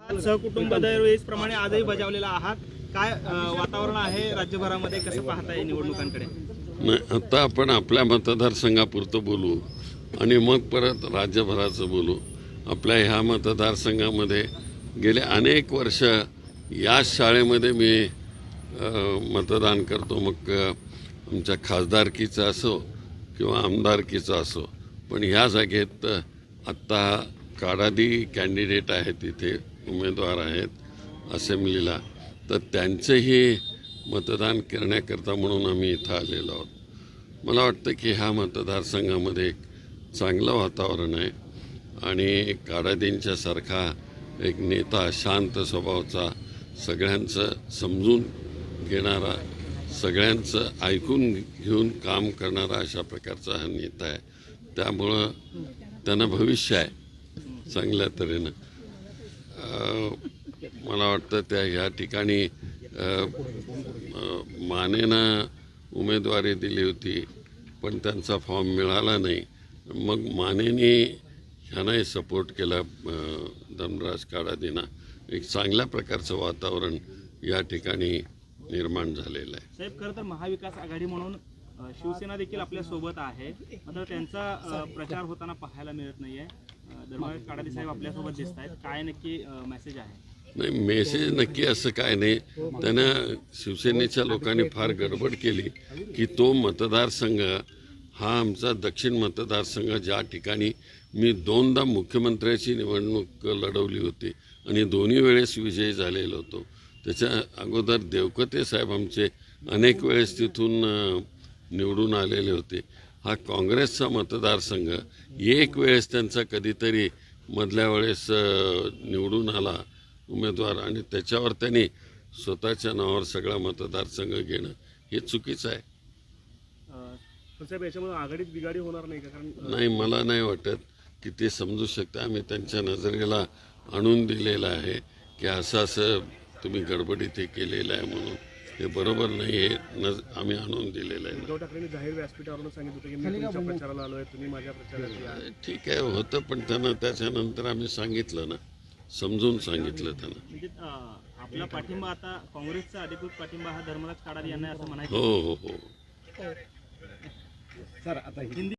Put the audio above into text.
सहकुटुंब दरवेळेसप्रमाणे आजही बजावलेला आहात. काय वातावरण आहे राज्यभरामध्ये, कसं पाहताय निवडणुकांकडे? नाही, आता आपण आपल्या मतदारसंघापुरतं बोलू आणि मग परत राज्यभराचं बोलू. आपल्या ह्या मतदारसंघामध्ये गेले अनेक वर्ष याच शाळेमध्ये मी मतदान करतो. मग आमच्या खासदारकीचं असो किंवा आमदारकीचं असो, पण ह्या जागेत आत्ता काडादी कॅन्डिडेट आहेत, तिथे उमेदवार आहेत असेंब्लीला, तर त्यांचंही मतदान करण्याकरता म्हणून आम्ही इथं आलेलो आहोत. मला वाटतं की ह्या मतदारसंघामध्ये एक चांगलं वातावरण आहे आणि काडादींच्यासारखा एक नेता, शांत स्वभावाचा, सगळ्यांचं समजून घेणारा, सगळ्यांचं ऐकून घेऊन काम करणारा अशा प्रकारचा हा नेता आहे. त्यामुळं त्यांना भविष्य आहे चांगल्या तऱ्हेनं. मला वाटतं त्या ह्या ठिकाणी मानेनं उमेदवारी दिली होती, पण त्यांचा फॉर्म मिळाला नाही. मग मानेने ह्यांनाही सपोर्ट केला, धनराज काडादींना. एक चांगल्या प्रकारचं वातावरण या ठिकाणी निर्माण झालेलं आहे. साहेब, खरं तर महाविकास आघाडी म्हणून शिवसेना देखील आपल्या सोबत आहे, मात्र त्यांचा प्रचार होताना पाहायला मिळत नाहीये. धर्मराज काडादी साहेब आपल्यासोबत दिसत आहेत. काय नक्की मेसेज आहे? नाही, मेसेज नक्की असं काय नाही. त्यानं शिवसेनेच्या लोकांनी फार गडबड केली की तो मतदारसंघ हा आमचा दक्षिण मतदारसंघ, ज्या ठिकाणी मी 2दा मुख्यमंत्र्याची निवडणूक लढवली होती आणि दोन्ही वेळेस विजयी झालेलो होतो. त्याच्या अगोदर देवकते साहेब आमचे अनेक वेळेस तिथून निवडून आलेले होते. हा काँग्रेसचा मतदारसंघ एक वेळेस त्यांचा कधीतरी मधल्या वेळेस निवडून आला उमेदवार, आणि त्याच्यावर त्यांनी स्वतःच्या नावावर सगळा मतदारसंघ घेणं हे चुकीचं आहे. साहेब, याच्यामध्ये आघाडीत बिघाडी होणार नाही का? नाही, मला नाही वाटत की ते समजू शकता. आम्ही त्यांच्या नजरेला आणून दिलेलं आहे की असं असं तुम्ही गडबडीत हे केलेलं आहे म्हणून. हे बरोबर नाही, हे आम्ही आणून दिलेलं आहे. उद्धव ठाकरेंनी जाहीर व्यासपीठावरून सांगितलं होतं की मी तुमच्या प्रचाराला आलोय, तुम्ही माझ्या प्रचाराला. ठीक आहे, होतं, पण त्यांना त्याच्यानंतर आम्ही सांगितलं ना, समजून सांगितलं त्यांना. म्हणजे आपला पाठिंबा आता काँग्रेसचा अधिकृत पाठिंबा हा धर्मराज काडादी यांना असं म्हणायचं. हो हो हो. सर, आता हिंदी